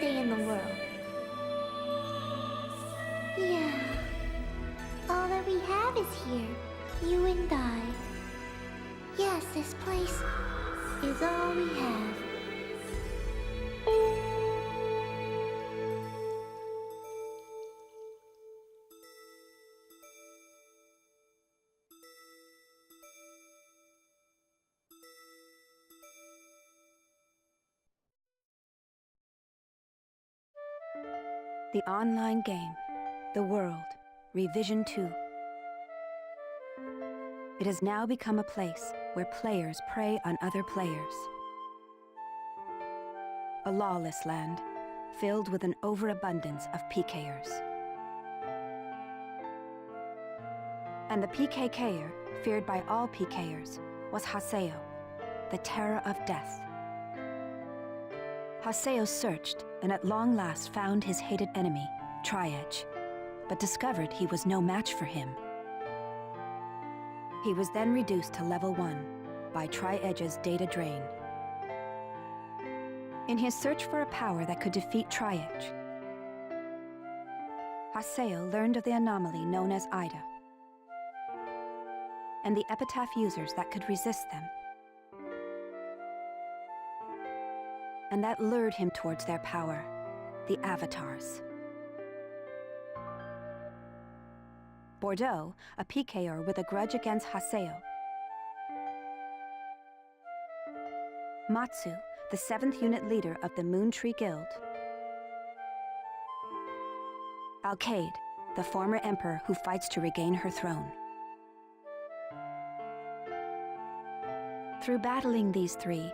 day in the world. Yeah. All that we have is here, you and I. Yes, this place is all we have. The online game, The World, Revision 2. It has now become a place where players prey on other players. A lawless land, filled with an overabundance of PKers. And the PKKer, feared by all PKers, was Haseo, the terror of death. Haseo searched, and at long last found his hated enemy, Tri-Edge, but discovered he was no match for him. He was then reduced to level 1 by Tri-Edge's data drain. In his search for a power that could defeat Tri-Edge, Haseo learned of the anomaly known as Ida, and the epitaph users that could resist them. And that lured him towards their power, the Avatars. Bordeaux, a PKer with a grudge against Haseo. Matsu, the 7th unit leader of the Moon Tree Guild. Alcade, the former emperor who fights to regain her throne. Through battling these three,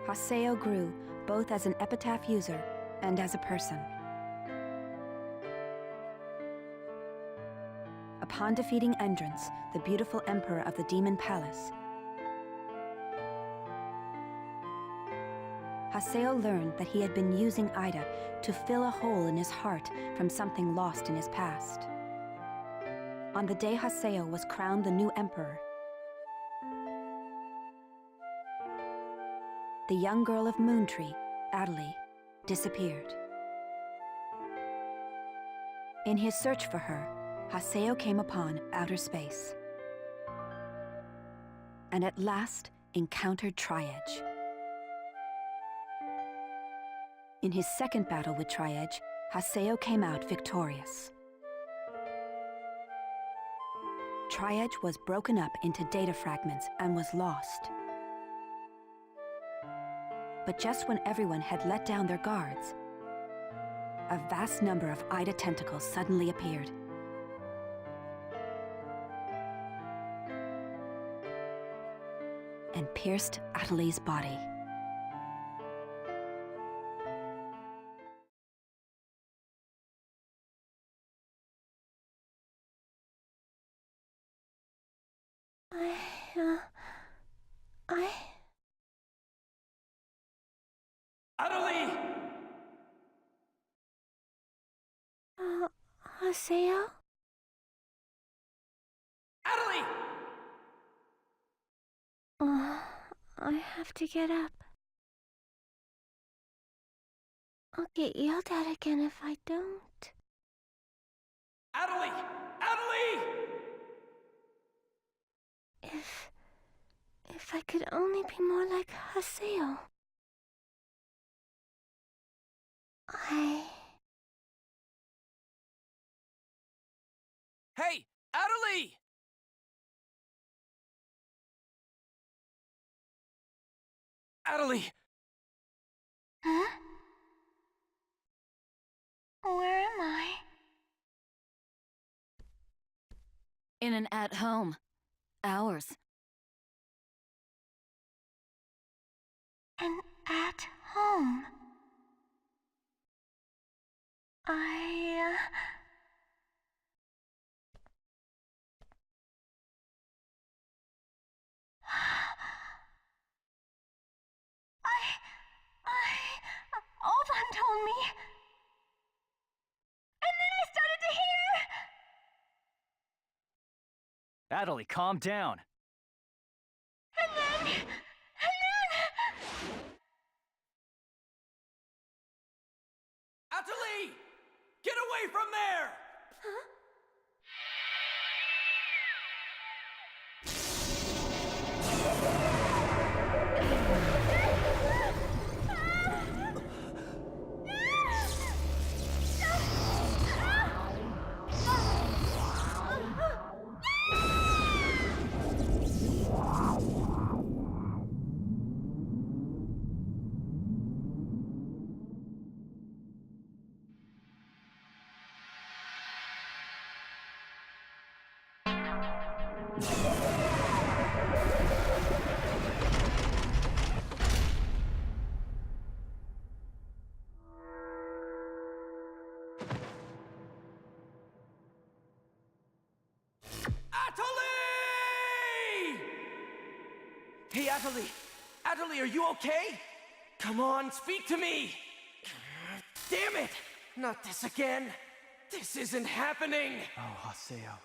Haseo grew both as an epitaph user and as a person. Upon defeating Endrance, the beautiful emperor of the Demon Palace, Haseo learned that he had been using Ida to fill a hole in his heart from something lost in his past. On the day Haseo was crowned the new emperor, the young girl of Moontree, Adley, disappeared. In his search for her, Haseo came upon outer space, and at last encountered Tri-Edge. In his second battle with Tri-Edge, Haseo came out victorious. Tri-Edge was broken up into data fragments and was lost. But just when everyone had let down their guards, a vast number of Ida tentacles suddenly appeared. And pierced Adley's body. Haseo? Adley! I have to get up. I'll get yelled at again if I don't. Adley! Adley! If I could only be more like Haseo. Hey, Adley! Adley! Huh? Where am I? In an at-home. Ours. An at home. I Alban told me. And then I started to hear. Adley, calm down. And then Aruiwa! Get away from there! Hey, Atali, are you okay? Come on, speak to me! Damn it! Not this again! This isn't happening! Oh, Haseo.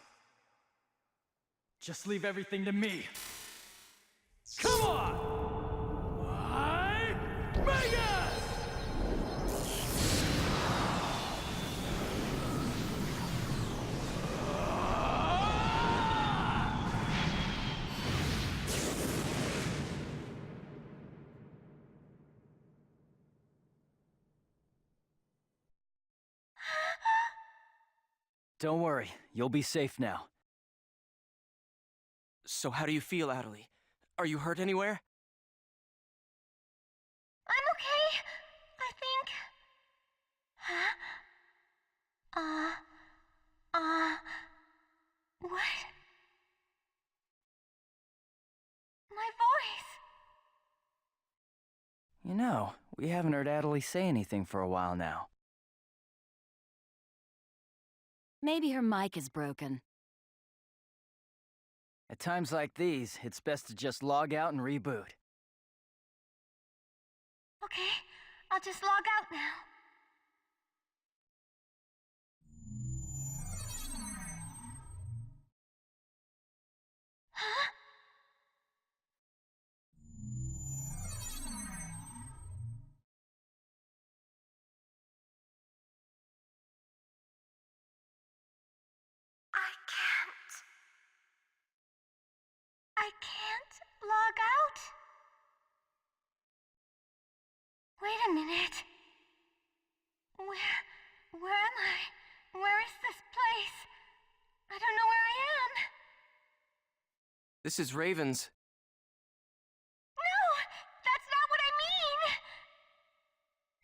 Just leave everything to me. Come on! Mega! Don't worry, you'll be safe now. So how do you feel, Atali? Are you hurt anywhere? I'm okay, I think. What? My voice! You know, we haven't heard Atali say anything for a while now. Maybe her mic is broken. At times like these, it's best to just log out and reboot. Okay, I'll just log out now. Huh? I can't log out? Wait a minute. Where am I? Where is this place? I don't know where I am. This is Raven's. No, that's not what I mean.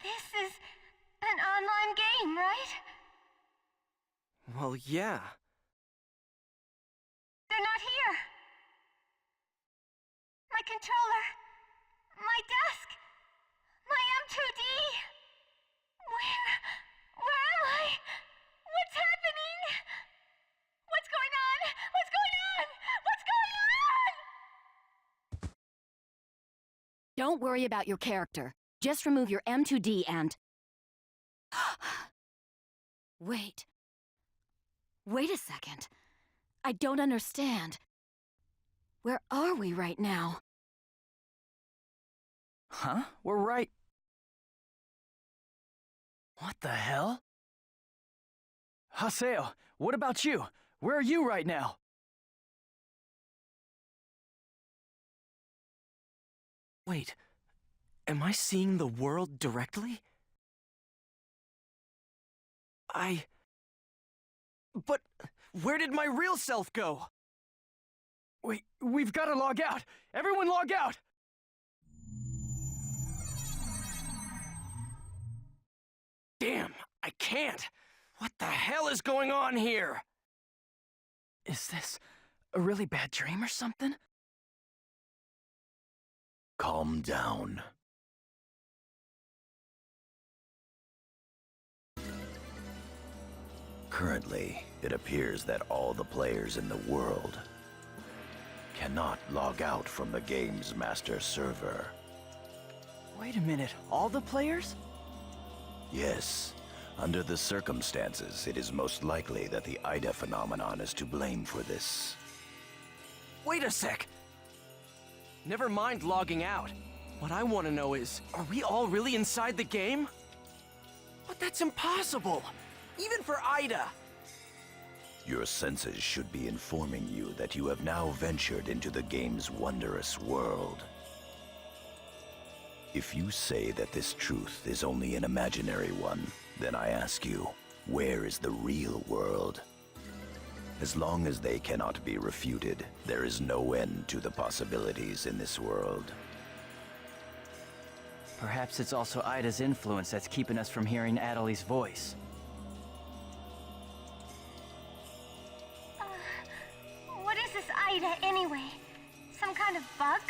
This is an online game, right? Well, yeah. They're not here. My controller, my desk, my M2D. Where am I? What's happening? What's going on? What's going on? What's going on? Don't worry about your character. Just remove your M2D and... Wait. Wait a second. I don't understand. Where are we right now? Huh? We're right... What the hell? Haseo, what about you? Where are you right now? Wait, am I seeing the world directly? But where did my real self go? Wait, we've got to log out! Everyone log out! Damn, I can't! What the hell is going on here? Is this a really bad dream or something? Calm down. Currently, it appears that all the players in the world cannot log out from the game's master server. Wait a minute, all the players? Yes, under the circumstances, it is most likely that the Ida phenomenon is to blame for this. Wait a sec! Never mind logging out. What I want to know is, are we all really inside the game? But that's impossible! Even for Ida! Your senses should be informing you that you have now ventured into the game's wondrous world. If you say that this truth is only an imaginary one, then I ask you, where is the real world? As long as they cannot be refuted, there is no end to the possibilities in this world. Perhaps it's also Ida's influence that's keeping us from hearing Adeli's voice. What is this Ida anyway? Some kind of bug?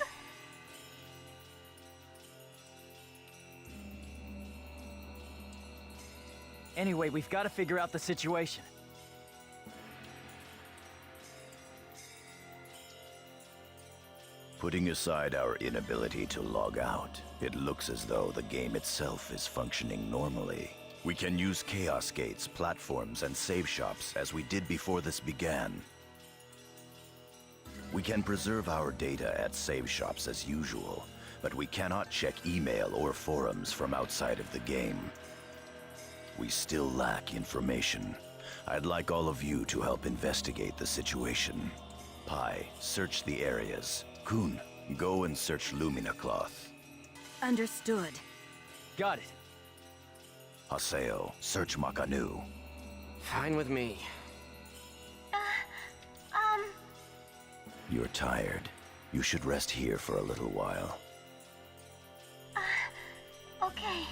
Anyway, we've got to figure out the situation. Putting aside our inability to log out, it looks as though the game itself is functioning normally. We can use chaos gates, platforms, and save shops as we did before this began. We can preserve our data at save shops as usual, but we cannot check email or forums from outside of the game. We still lack information. I'd like all of you to help investigate the situation. Pai, search the areas. Kun, go and search Lumina Cloth. Understood. Got it. Haseo, search Makanu. Fine with me. You're tired. You should rest here for a little while. Okay.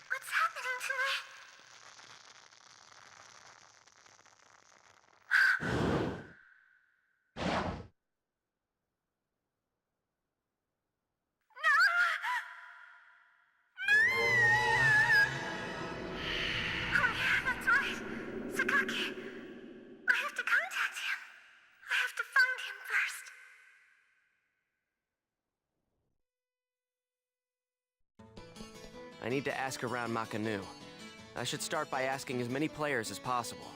What's happening to me? I need to ask around Makanu. I should start by asking as many players as possible.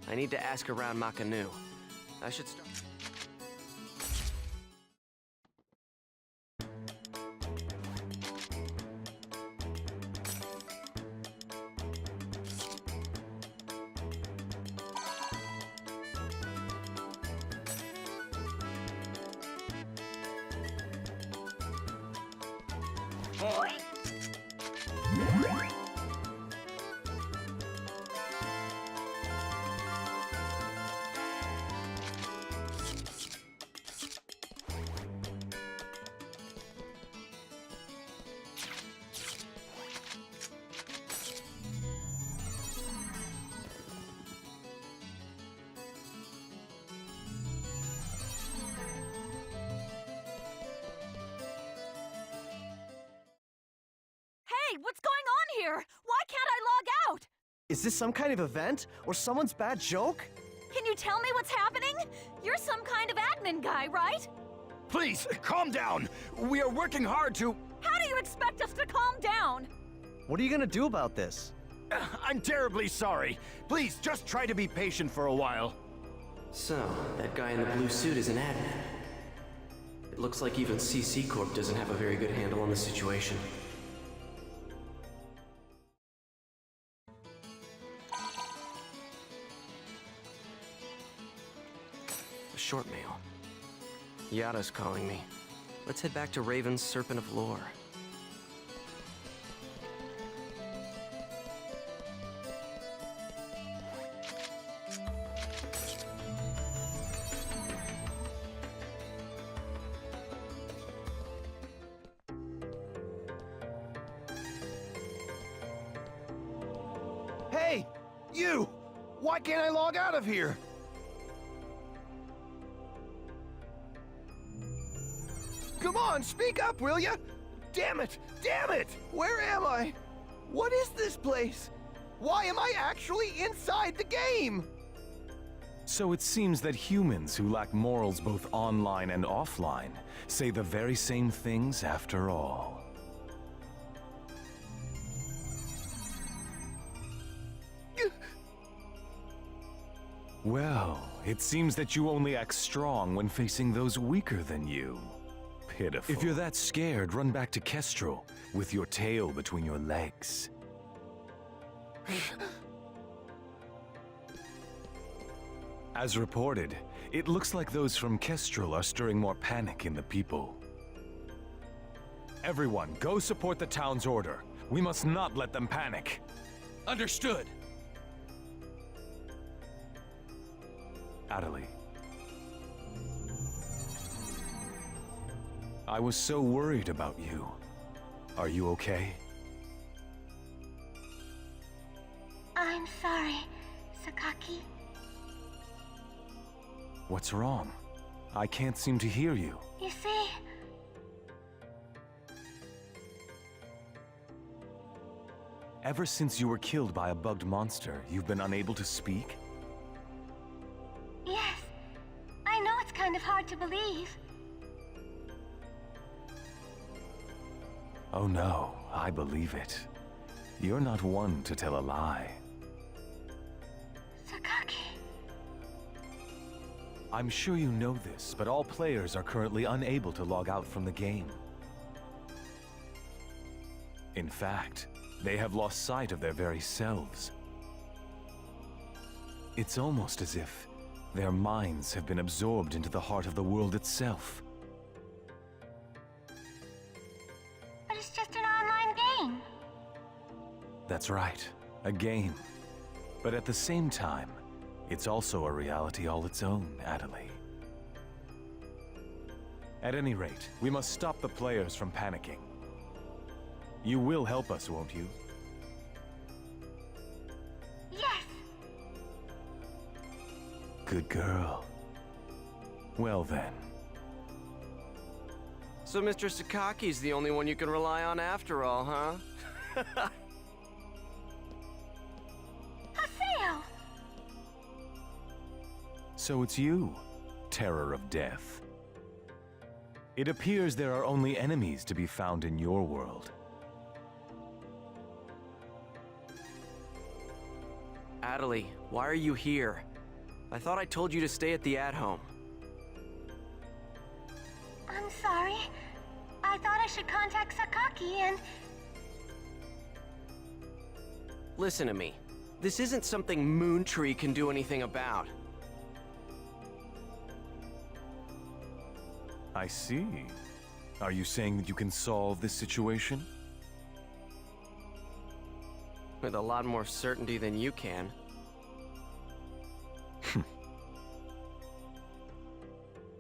I need to ask around Makanu. I should start... Hey, what's going on here? Why can't I log out? Is this some kind of event? Or someone's bad joke? Can you tell me what's happening? You're some kind of admin guy, right? Please, calm down! We are working hard to... How do you expect us to calm down? What are you gonna do about this? I'm terribly sorry. Please, just try to be patient for a while. So, that guy in the blue suit is an admin. It looks like even CC Corp doesn't have a very good handle on the situation. A short mail. Yada's calling me. Let's head back to Raven's Serpent of Lore. Hey! You! Why can't I log out of here? Come on, speak up, will ya? Damn it! Damn it! Where am I? What is this place? Why am I actually inside the game? So it seems that humans who lack morals both online and offline say the very same things after all. Well, it seems that you only act strong when facing those weaker than you. Pitiful. If you're that scared, run back to Kestrel with your tail between your legs. As reported, it looks like those from Kestrel are stirring more panic in the people. Everyone, go support the town's order. We must not let them panic. Understood. Adelie. I was so worried about you. Are you okay? I'm sorry, Sakaki. What's wrong? I can't seem to hear you. You see, Ever since you were killed by a bugged monster, you've been unable to speak? yes, I know it's kind of hard to believe. Oh no, I believe it. You're not one to tell a lie. Sakaki. I'm sure you know this, but all players are currently unable to log out from the game. In fact, they have lost sight of their very selves. It's almost as if their minds have been absorbed into the heart of the world itself. But it's just an online game. That's right, a game. But at the same time, it's also a reality all its own, Adelie. At any rate, we must stop the players from panicking. You will help us, won't you? Yes. Good girl. Well then. So Mr. Sakaki's the only one you can rely on after all, huh? Haseo! So it's you, Terror of Death. It appears there are only enemies to be found in your world. Adelie, why are you here? I thought I told you to stay at the at-home. I'm sorry. I thought I should contact Sakaki and... Listen to me. This isn't something Moontree can do anything about. I see. Are you saying that you can solve this situation? With a lot more certainty than you can.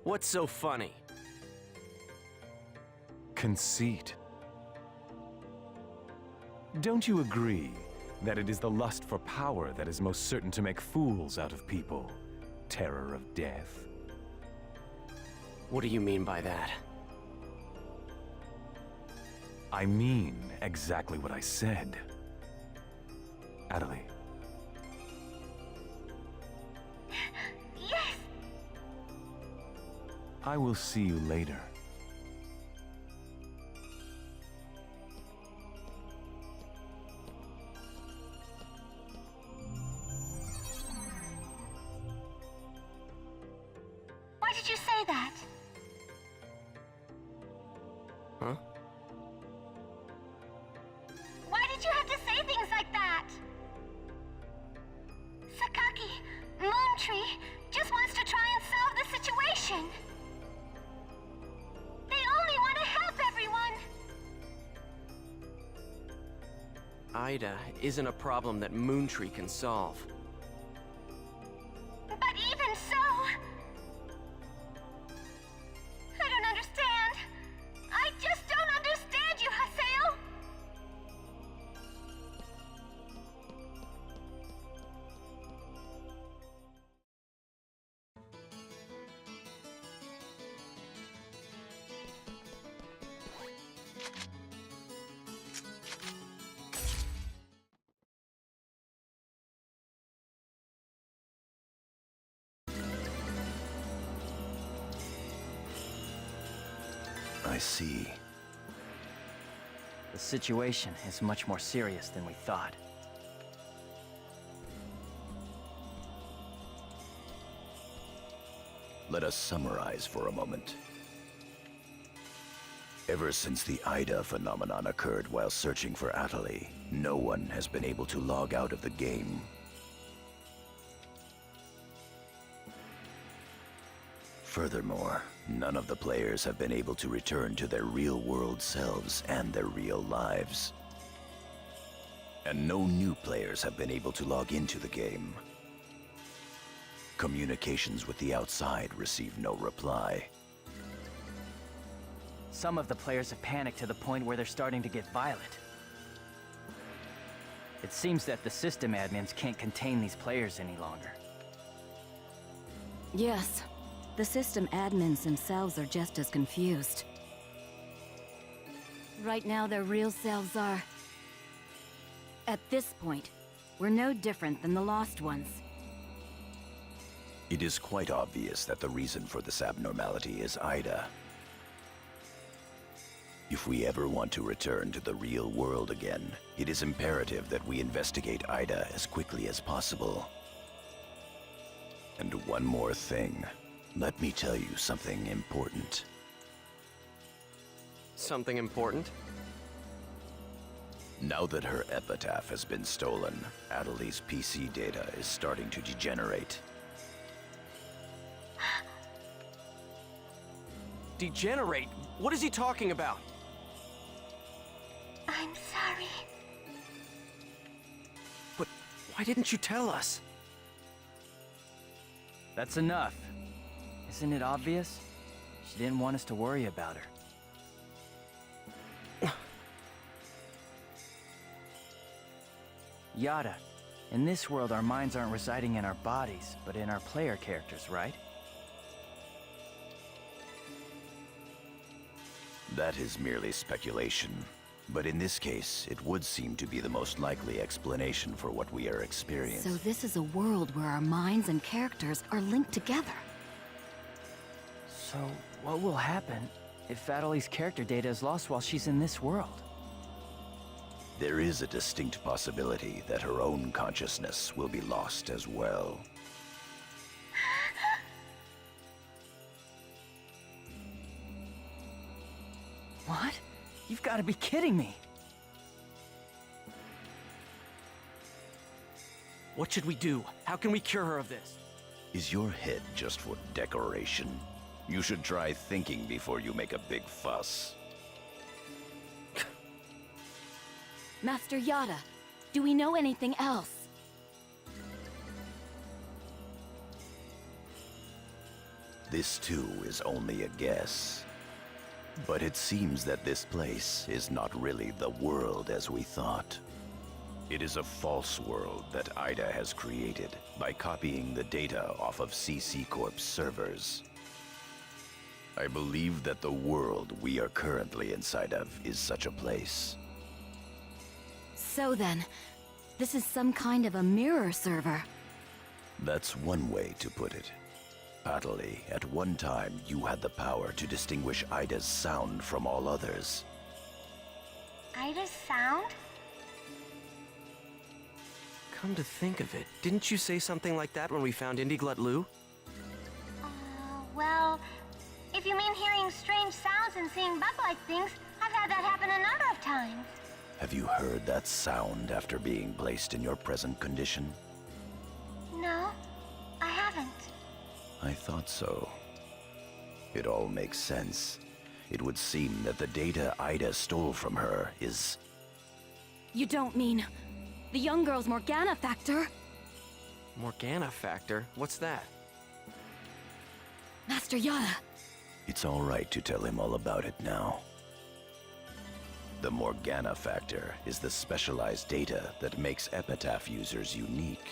What's so funny? Conceit. Don't you agree that it is the lust for power that is most certain to make fools out of people? Terror of death. What do you mean by that? I mean exactly what I said. Adeli. Yes! I will see you later. Why did you say that? Huh? Why did you have to say things like that? Sakaki, Moontree, just wants to try and solve the situation. They only want to help everyone. Ida isn't a problem that Moontree can solve. But even so... I don't understand. I just don't understand you, Haseo. I see. The situation is much more serious than we thought. Let us summarize for a moment. Ever since the Ida phenomenon occurred while searching for Adeli, no one has been able to log out of the game. Furthermore, none of the players have been able to return to their real-world selves and their real lives. And no new players have been able to log into the game. Communications with the outside receive no reply. Some of the players have panicked to the point where they're starting to get violent. It seems that the system admins can't contain these players any longer. Yes, the system admins themselves are just as confused. Right now, their real selves are... At this point, we're no different than the lost ones. It is quite obvious that the reason for this abnormality is Ida. If we ever want to return to the real world again, it is imperative that we investigate Ida as quickly as possible. And one more thing. Let me tell you something important. Something important? Now that her epitaph has been stolen, Adeli's PC data is starting to degenerate. Degenerate? What is he talking about? I'm sorry. But why didn't you tell us? That's enough. Isn't it obvious? She didn't want us to worry about her. Yada, in this world our minds aren't residing in our bodies, but in our player characters, right? That is merely speculation. But in this case, it would seem to be the most likely explanation for what we are experiencing. So this is a world where our minds and characters are linked together. So, what will happen if Adeli's character data is lost while she's in this world? There is a distinct possibility that her own consciousness will be lost as well. What? You've got to be kidding me. What should we do? How can we cure her of this? Is your head just for decoration? You should try thinking before you make a big fuss. Master Yada, do we know anything else? This too is only a guess. But it seems that this place is not really the world as we thought. It is a false world that Ida has created by copying the data off of CC Corp's servers. I believe that the world we are currently inside of is such a place. So then, this is some kind of a mirror server. That's one way to put it. Atali, at one time you had the power to distinguish Ida's sound from all others. Ida's sound? Come to think of it, didn't you say something like that when we found Indiglut Lu? Well, if you mean hearing strange sounds and seeing bug-like things, I've had that happen a number of times. Have you heard that sound after being placed in your present condition? No, I haven't. I thought so. It all makes sense. It would seem that the data Ida stole from her is... You don't mean the young girl's Morganna factor? Morganna factor? What's that? Master Yada. It's all right to tell him all about it now. The Morganna factor is the specialized data that makes Epitaph users unique.